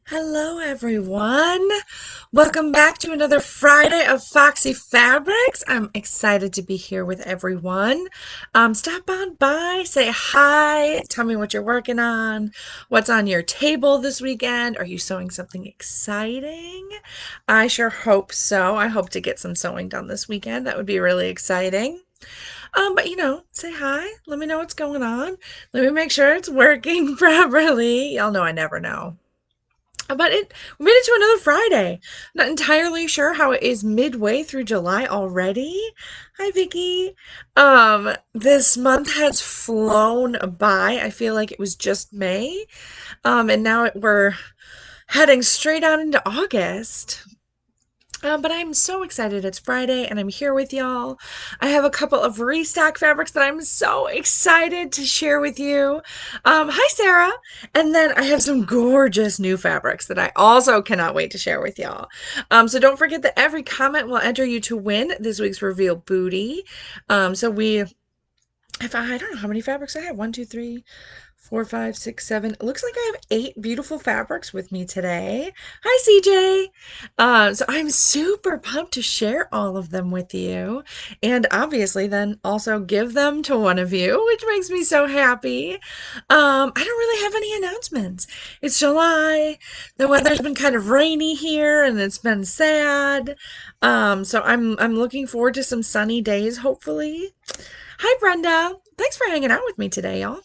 Hello, everyone. Welcome back to another Friday of Foxy Fabrics. I'm excited to be here with everyone. Stop on by, say hi, tell me what you're working on, what's on your table this weekend. Are you sewing something exciting? I sure hope so. I hope to get some sewing done this weekend. That would be really exciting. But say hi. Let me know what's going on. Let me make sure it's working properly. Y'all know I never know. But we made it to another Friday. Not entirely sure how it is midway through July already. Hi, Vicky. This month has flown by. I feel like it was just May. And now we're heading straight out into August. But I'm so excited it's Friday and I'm here with y'all. I have a couple of restock fabrics that I'm so excited to share with you. Hi, Sarah. And then I have some gorgeous new fabrics that I also cannot wait to share with y'all. So don't forget that every comment will enter you to win this week's reveal booty. If I don't know how many fabrics I have. One, two, three, four, five, six, seven. It looks like I have 8 beautiful fabrics with me today. Hi, CJ. So I'm super pumped to share all of them with you, and obviously then also give them to one of you, which makes me so happy. I don't really have any announcements. It's July. The weather's been kind of rainy here, and it's been sad. So I'm looking forward to some sunny days, hopefully. Hi, Brenda. Thanks for hanging out with me today, y'all.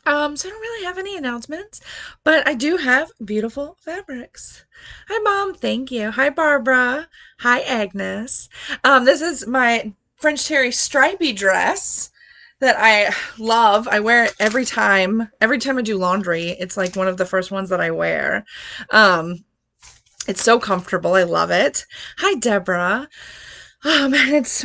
So I don't really have any announcements, but I do have beautiful fabrics. Hi, Mom. Thank you. Hi, Barbara. Hi, Agnes. This is my French Terry stripy dress that I love. I wear it every time. Every time I do laundry, it's like one of the first ones that I wear. Um, it's so comfortable. I love it. Hi, Deborah.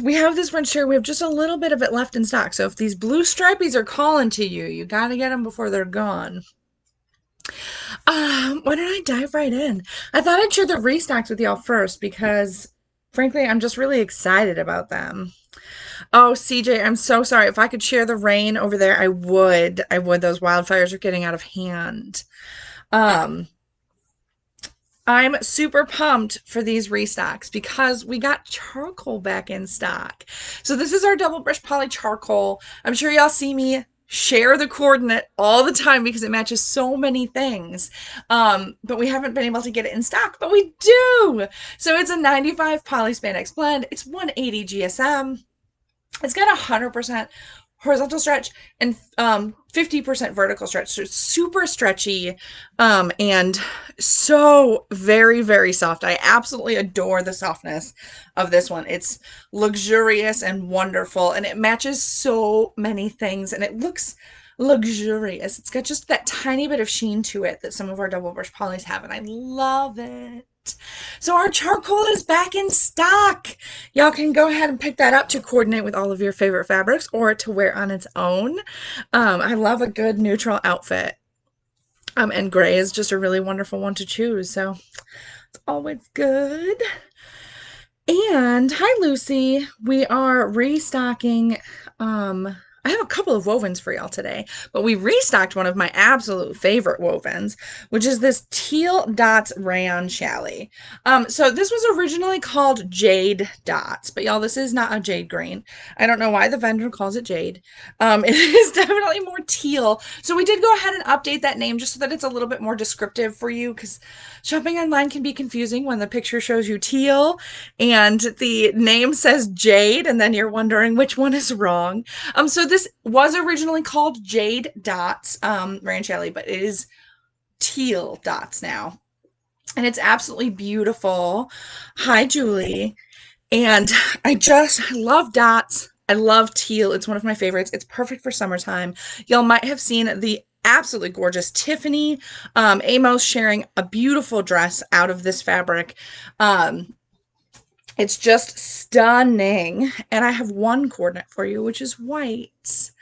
We have this French terry. We have just a little bit of it left in stock. So if these blue stripies are calling to you, you got to get them before they're gone. Why don't I dive right in? I thought I'd share the restocks with y'all first because, frankly, I'm just really excited about them. Oh, CJ, I'm so sorry. If I could share the rain over there, I would. I would. Those wildfires are getting out of hand. Um, I'm super pumped for these restocks because we got charcoal back in stock. So this is our double brush poly charcoal. I'm sure y'all see me share the coordinate all the time because it matches so many things. But we haven't been able to get it in stock, but we do. So it's a 95 poly spandex blend. It's 180 GSM. It's got 100% horizontal stretch and 50% vertical stretch. So it's super stretchy and so very, very soft. I absolutely adore the softness of this one. It's luxurious and wonderful, and it matches so many things, and it looks luxurious. It's got just that tiny bit of sheen to it that some of our double brush polys have, and I love it. So our charcoal is back in stock. Y'all can go ahead and pick that up to coordinate with all of your favorite fabrics or to wear on its own. I love a good neutral outfit. And gray is just a really wonderful one to choose. So it's always good. And hi, Lucy. We are restocking. I have a couple of wovens for y'all today, but we restocked one of my absolute favorite wovens, which is this teal dots rayon challis. So this was originally called Jade Dots, but y'all, this is not a jade green. I don't know why the vendor calls it jade. It is definitely more teal. So we did go ahead and update that name just so that it's a little bit more descriptive for you, because shopping online can be confusing when the picture shows you teal and the name says jade, and then you're wondering which one is wrong. So this was originally called Jade Dots, rayon challis, but it is teal dots now. And it's absolutely beautiful. Hi, Julie. And I love dots. I love teal. It's one of my favorites. It's perfect for summertime. Y'all might have seen the absolutely gorgeous Tiffany Amos sharing a beautiful dress out of this fabric. It's just stunning. And I have one coordinate for you, which is white.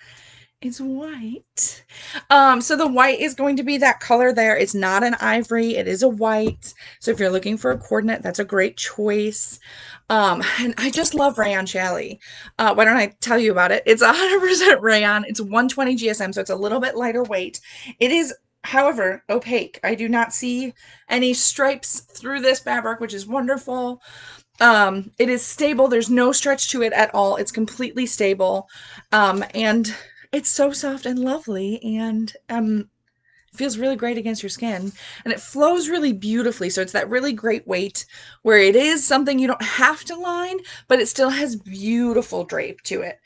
It's white. So the white is going to be that color there. It's not an ivory. It is a white. So if you're looking for a coordinate, that's a great choice. And I just love rayon challis. Why don't I tell you about it? It's 100% rayon. It's 120 GSM, so it's a little bit lighter weight. It is however, opaque. I do not see any stripes through this fabric, which is wonderful. It is stable. There's no stretch to it at all. It's completely stable. And it's so soft and lovely, and feels really great against your skin, and it flows really beautifully. So it's that really great weight where it is something you don't have to line, but it still has beautiful drape to it.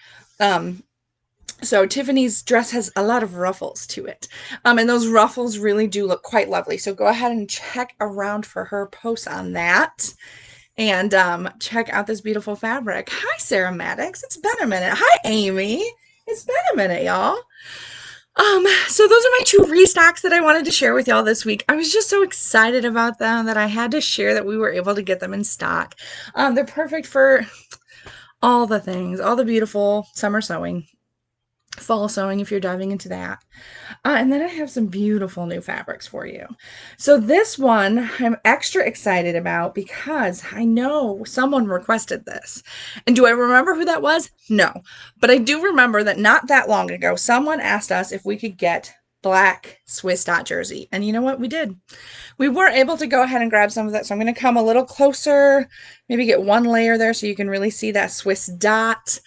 So Tiffany's dress has a lot of ruffles to it. And those ruffles really do look quite lovely. So go ahead and check around for her posts on that. And check out this beautiful fabric. Hi, Sarah Maddox. It's been a minute. Hi, Amy. It's been a minute, y'all. So those are my two restocks that I wanted to share with y'all this week. I was just so excited about them that I had to share that we were able to get them in stock. They're perfect for all the things, all the beautiful summer sewing, fall sewing if you're diving into that. And then I have some beautiful new fabrics for you. So this one I'm extra excited about because I know someone requested this. And do I remember who that was? No. But I do remember that not that long ago, someone asked us if we could get black Swiss dot jersey. And you know what? We did. We were able to go ahead and grab some of that. So I'm going to come a little closer, maybe get one layer there so you can really see that Swiss dot.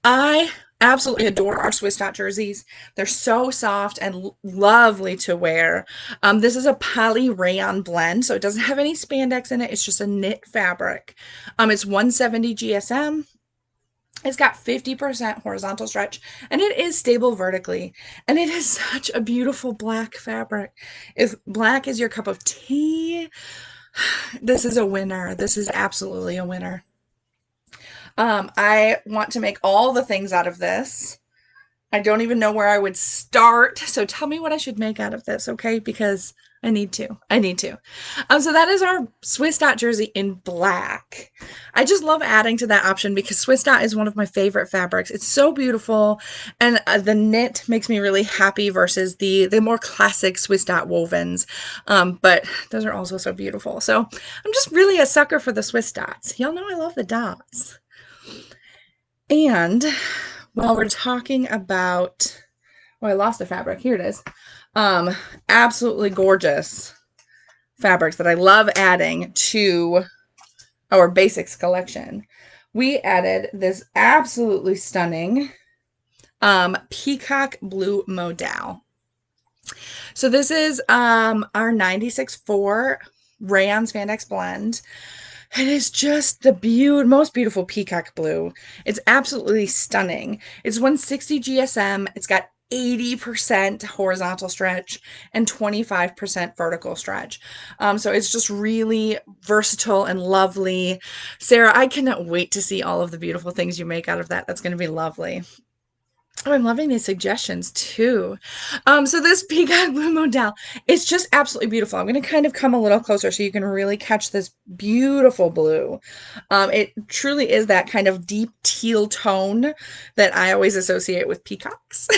I absolutely adore our Swiss dot jerseys. They're so soft and lovely to wear. This is a poly rayon blend, so it doesn't have any spandex in it. It's just a knit fabric. It's 170 GSM. It's got 50% horizontal stretch, and it is stable vertically. And it is such a beautiful black fabric. If black is your cup of tea, this is a winner. This is absolutely a winner. I want to make all the things out of this. I don't even know where I would start. So tell me what I should make out of this, okay? Because I need to. I need to. So that is our Swiss dot jersey in black. I just love adding to that option because Swiss dot is one of my favorite fabrics. It's so beautiful, and the knit makes me really happy versus the more classic Swiss dot wovens. But those are also so beautiful. So I'm just really a sucker for the Swiss dots. Y'all know I love the dots. And while we're talking about, oh, I lost a fabric. Here it is. Absolutely gorgeous fabrics that I love adding to our basics collection. We added this absolutely stunning Peacock Blue modal. So this is our 96.4 rayon spandex blend. It is just the most beautiful peacock blue. It's absolutely stunning. It's 160 GSM. It's got 80% horizontal stretch and 25% vertical stretch. So it's just really versatile and lovely. Sarah, I cannot wait to see all of the beautiful things you make out of that. That's going to be lovely. Oh, I'm loving these suggestions too. So this Peacock Blue modal, it's just absolutely beautiful. I'm going to kind of come a little closer so you can really catch this beautiful blue. It truly is that kind of deep teal tone that I always associate with peacocks.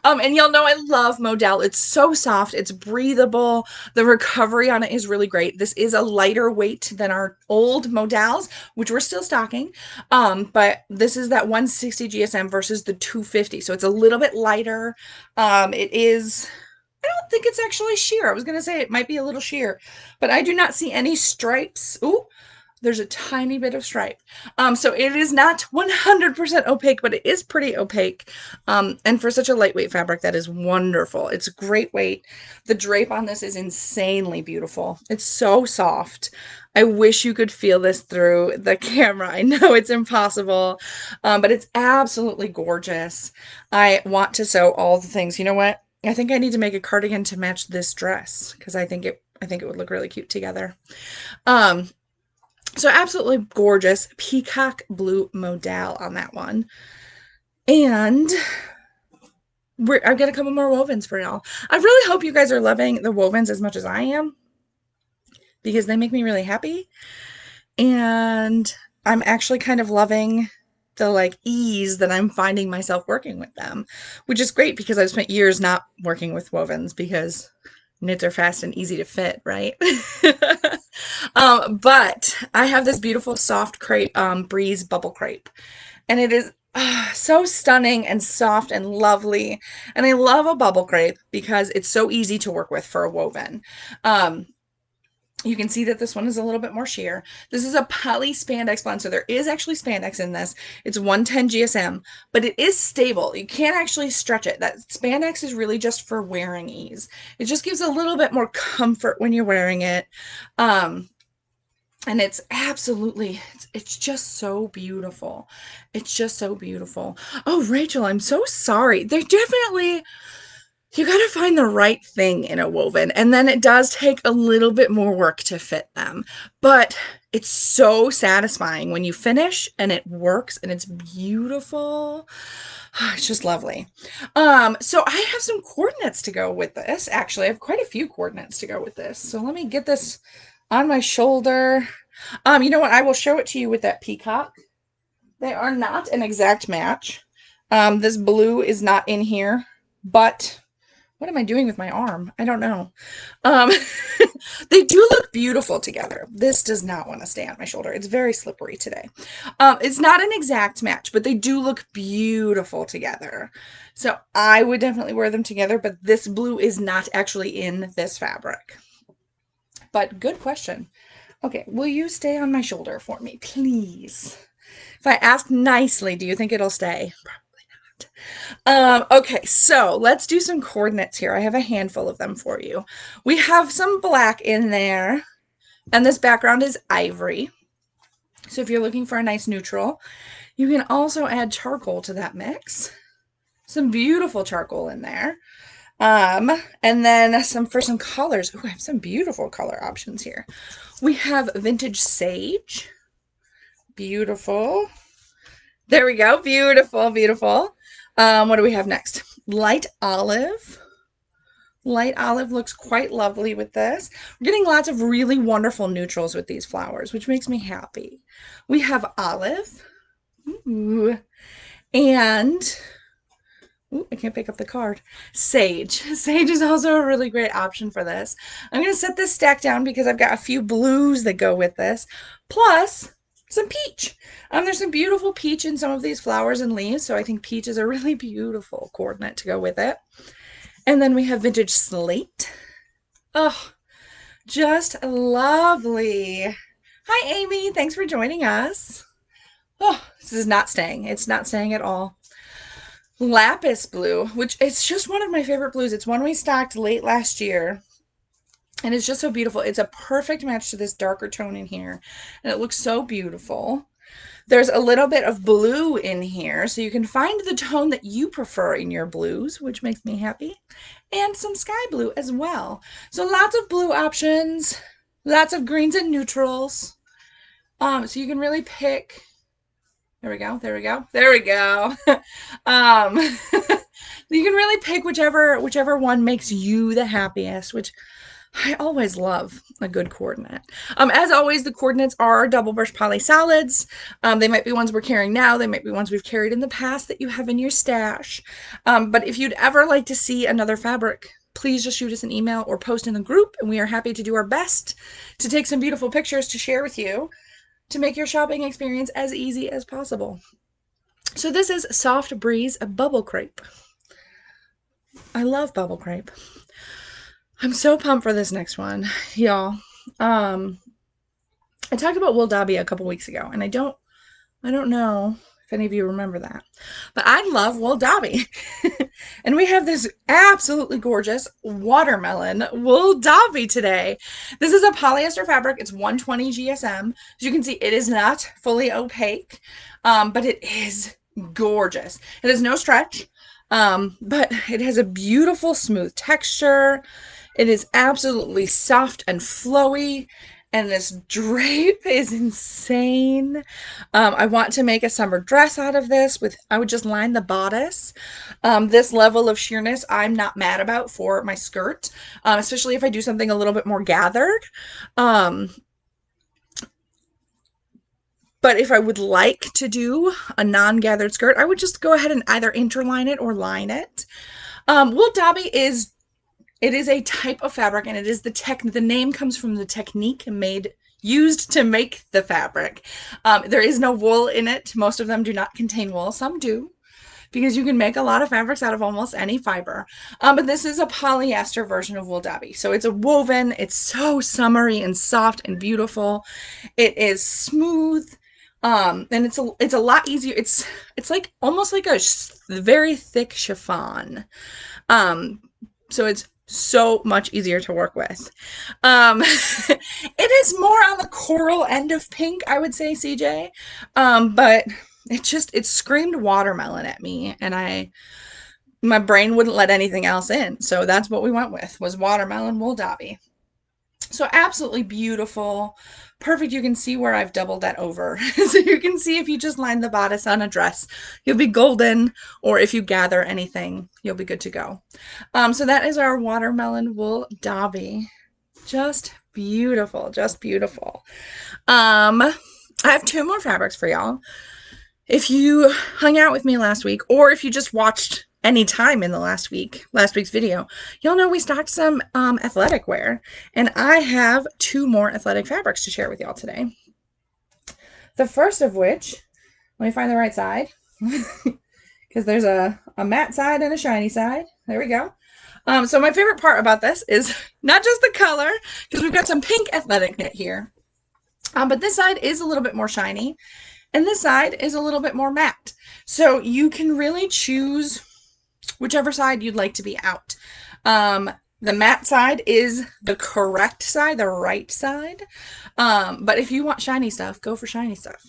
And y'all know I love modal. It's so soft. It's breathable. The recovery on it is really great. This is a lighter weight than our old modals, which we're still stocking. But this is that 160 GSM versus the 250. So it's a little bit lighter. It is, I don't think it's actually sheer. I was going to say it might be a little sheer, but I do not see any stripes. Ooh, there's a tiny bit of stripe. So it is not 100% opaque, but it is pretty opaque. And for such a lightweight fabric, that is wonderful. It's a great weight. The drape on this is insanely beautiful. It's so soft. I wish you could feel this through the camera. I know it's impossible, but it's absolutely gorgeous. I want to sew all the things. You know what? I think I need to make a cardigan to match this dress because I think it would look really cute together. So absolutely gorgeous Peacock Blue modal on that one. And I've got a couple more wovens for y'all. I really hope you guys are loving the wovens as much as I am because they make me really happy. And I'm actually kind of loving the ease that I'm finding myself working with them, which is great because I've spent years not working with wovens because knits are fast and easy to fit, right? But I have this beautiful soft crepe, breeze bubble crepe, and it is So stunning and soft and lovely. And I love a bubble crepe because it's so easy to work with for a woven. Um, you can see that this one is a little bit more sheer. This is a poly spandex blend, so there is actually spandex in this. It's 110 GSM, but it is stable. You can't actually stretch it. That spandex is really just for wearing ease. It just gives a little bit more comfort when you're wearing it. Um, and it's absolutely, it's just so beautiful. It's just so beautiful. Oh, Rachel, I'm so sorry. They're definitely, you got to find the right thing in a woven, and then it does take a little bit more work to fit them. But it's so satisfying when you finish and it works and it's beautiful. It's just lovely. So I have some coordinates to go with this. Actually, I have quite a few coordinates to go with this. So let me get this on my shoulder. You know what? I will show it to you with that peacock. They are not an exact match. This blue is not in here, but what am I doing with my arm? I don't know. Um, they do look beautiful together. This does not want to stay on my shoulder. It's very slippery today. It's not an exact match, but they do look beautiful together. So I would definitely wear them together, but this blue is not actually in this fabric. But good question. Okay, will you stay on my shoulder for me, please? If I ask nicely, do you think it'll stay? Okay, so let's do some coordinates here. I have a handful of them for you. We have some black in there, and this background is ivory. So if you're looking for a nice neutral, you can also add charcoal to that mix. Some beautiful charcoal in there. And then for some colors. Ooh, I have some beautiful color options here. We have vintage sage. Beautiful. There we go. Beautiful, beautiful. What do we have next? Light olive. Light olive looks quite lovely with this. We're getting lots of really wonderful neutrals with these flowers, which makes me happy. We have olive. Ooh. And ooh, I can't pick up the card. Sage. Sage is also a really great option for this. I'm going to set this stack down because I've got a few blues that go with this. Plus some peach. There's some beautiful peach in some of these flowers and leaves, so I think peach is a really beautiful coordinate to go with it. And then we have vintage slate. Oh, just lovely. Hi, Amy. Thanks for joining us. Oh, this is not staying. It's not staying at all. Lapis blue, which is just one of my favorite blues. It's one we stocked late last year. And it's just so beautiful. It's a perfect match to this darker tone in here. And it looks so beautiful. There's a little bit of blue in here, so you can find the tone that you prefer in your blues, which makes me happy. And some sky blue as well. So lots of blue options, lots of greens and neutrals. So you can really pick. There we go. There we go. There we go. You can really pick whichever one makes you the happiest, which I always love a good coordinate. As always, the coordinates are double brush poly solids. They might be ones we're carrying now. They might be ones we've carried in the past that you have in your stash. But if you'd ever like to see another fabric, please just shoot us an email or post in the group, and we are happy to do our best to take some beautiful pictures to share with you to make your shopping experience as easy as possible. So this is Soft Breeze Bubble Crepe. I love bubble crepe. I'm so pumped for this next one, y'all. I talked about Wool Dobby a couple weeks ago, and I don't know if any of you remember that, but I love Wool Dobby. And we have this absolutely gorgeous watermelon Wool Dobby today. This is a polyester fabric. It's 120 GSM. As you can see, it is not fully opaque, but it is gorgeous. It has no stretch, but it has a beautiful smooth texture. It is absolutely soft and flowy, and this drape is insane. I want to make a summer dress out of this. I would just line the bodice. This level of sheerness I'm not mad about for my skirt, especially if I do something a little bit more gathered. But if I would like to do a non-gathered skirt, I would just go ahead and either interline it or line it. Wool Dobby is a type of fabric, and it is the name comes from the technique made used to make the fabric. There is no wool in it. Most of them do not contain wool. Some do, because you can make a lot of fabrics out of almost any fiber. But this is a polyester version of wool dobby. So it's a woven. It's so summery and soft and beautiful. It is smooth. And it's a lot easier. It's like almost like a very thick chiffon. So it's so much easier to work with. It is more on the coral end of pink, I would say, CJ. But it screamed watermelon at me, and my brain wouldn't let anything else in. So that's what we went with, was watermelon wool dobby. So absolutely beautiful. Perfect. You can see where I've doubled that over. So you can see if you just line the bodice on a dress, you'll be golden, or if you gather anything, you'll be good to go. So that is our watermelon wool dobby. Just beautiful, just beautiful. I have two more fabrics for y'all. If you hung out with me last week, or if you just watched any time in the last week's video, you'll know we stocked some athletic wear, and I have two more athletic fabrics to share with y'all today. The first of which, let me find the right side, because there's a matte side and a shiny side. There we go. So my favorite part about this is not just the color, because we've got some pink athletic knit here, but this side is a little bit more shiny, and this side is a little bit more matte. So you can really choose whichever side you'd like to be out. The matte side is the correct side, the right side. But if you want shiny stuff, go for shiny stuff.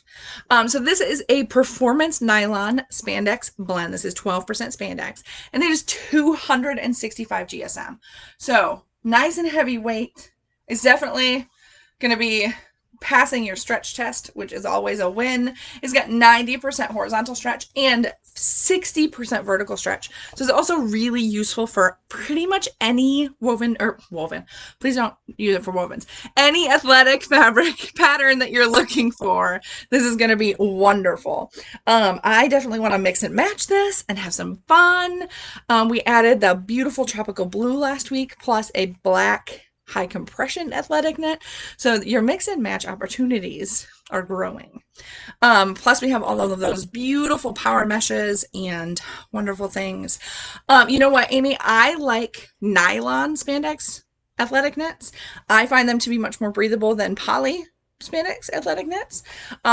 So this is a performance nylon spandex blend. This is 12% spandex, and it is 265 GSM. So nice and heavyweight. It's definitely going to be passing your stretch test, which is always a win. It's got 90% horizontal stretch and 60% vertical stretch. So it's also really useful for pretty much any woven, please don't use it for wovens, any athletic fabric pattern that you're looking for. This is going to be wonderful. I definitely want to mix and match this and have some fun. We added the beautiful tropical blue last week, plus a black high compression athletic knit. So your mix and match opportunities are growing. Plus we have all of those beautiful power meshes and wonderful things. You know what, Amy? I like nylon spandex athletic knits. I find them to be much more breathable than poly spandex athletic knits.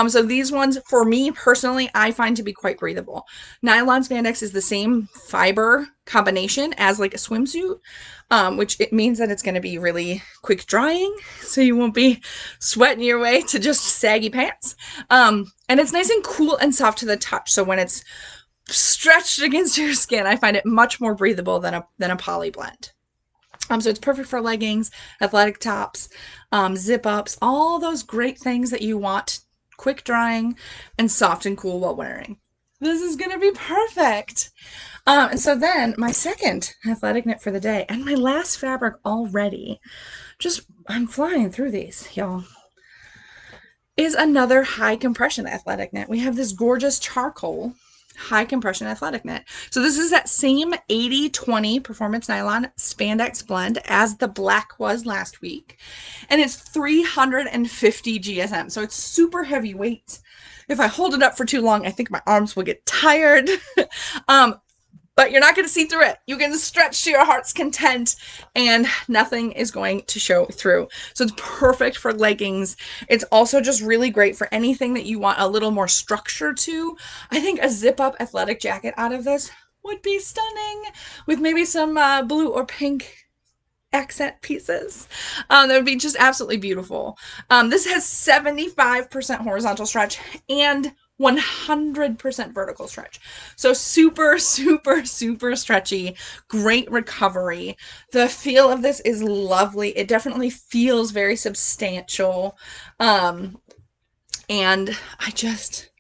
So these ones, for me personally, I find to be quite breathable. Nylon spandex is the same fiber combination as like a swimsuit, which it means that it's going to be really quick drying, so you won't be sweating your way to just saggy pants. And it's nice and cool and soft to the touch. So when it's stretched against your skin, I find it much more breathable than a poly blend. So it's perfect for leggings, athletic tops, zip ups, all those great things that you want, quick drying and soft and cool while wearing. This is going to be perfect. And so then my second athletic knit for the day, and my last fabric already, I'm flying through these, y'all, is another high compression athletic knit. We have this gorgeous charcoal high compression athletic knit. So this is that same 80-20 performance nylon spandex blend as the black was last week, and it's 350 GSM. So it's super heavyweight. If I hold it up for too long, I think my arms will get tired. But you're not going to see through it. You can stretch to your heart's content, and nothing is going to show through. So it's perfect for leggings. It's also just really great for anything that you want a little more structure to. I think a zip-up athletic jacket out of this would be stunning, with maybe some blue or pink accent pieces. That would be just absolutely beautiful. This has 75% horizontal stretch and 100% vertical stretch. So super, super, super stretchy, great recovery. The feel of this is lovely. It definitely feels very substantial. And I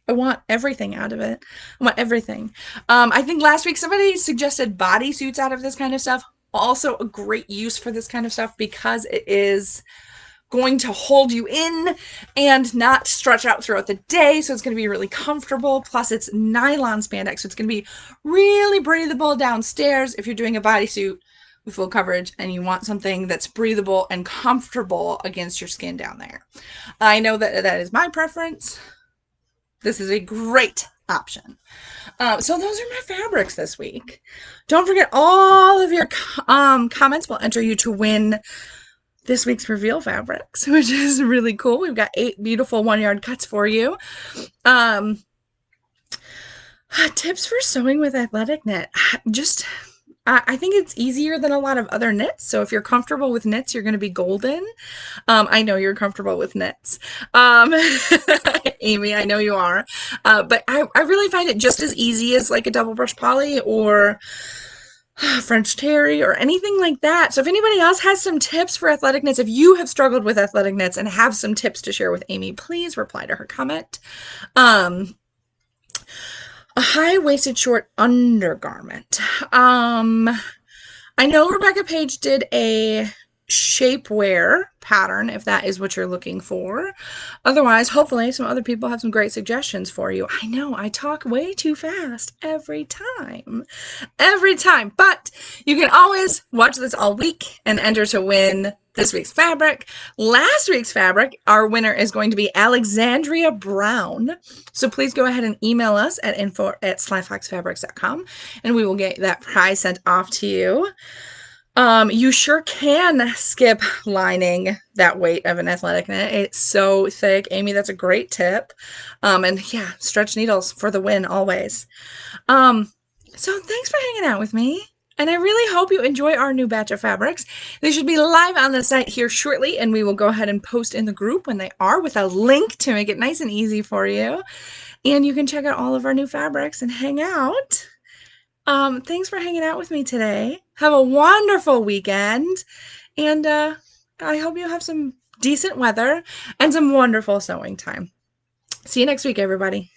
want everything out of it. I want everything. I think last week somebody suggested bodysuits out of this kind of stuff. Also a great use for this kind of stuff, because it is going to hold you in and not stretch out throughout the day. So it's going to be really comfortable. Plus it's nylon spandex. So it's going to be really breathable downstairs if you're doing a bodysuit with full coverage, and you want something that's breathable and comfortable against your skin down there. I know that that is my preference. This is a great option. So those are my fabrics this week. Don't forget, all of your comments will enter you to win this week's reveal fabrics, which is really cool. We've got 8 beautiful 1-yard cuts for you. Tips for sewing with athletic knit. I think it's easier than a lot of other knits. So if you're comfortable with knits, you're going to be golden. I know you're comfortable with knits. Amy, I know you are. But I really find it just as easy as like a double brush poly or French terry or anything like that. So if anybody else has some tips for athletic knits, if you have struggled with athletic knits and have some tips to share with Amy, please reply to her comment. A high-waisted short undergarment. I know Rebecca Page did a shapewear pattern, if that is what you're looking for. Otherwise, hopefully some other people have some great suggestions for you. I know I talk way too fast every time, but you can always watch this all week and enter to win this week's fabric. Last week's fabric, our winner is going to be Alexandria Brown. So please go ahead and email us at info@slyfoxfabrics.com and we will get that prize sent off to you. You sure can skip lining that weight of an athletic knit. It's so thick. Amy, that's a great tip. And yeah, stretch needles for the win always. So thanks for hanging out with me. And I really hope you enjoy our new batch of fabrics. They should be live on the site here shortly, and we will go ahead and post in the group when they are with a link to make it nice and easy for you. And you can check out all of our new fabrics and hang out. Thanks for hanging out with me today. Have a wonderful weekend, and I hope you have some decent weather and some wonderful sewing time. See you next week, everybody.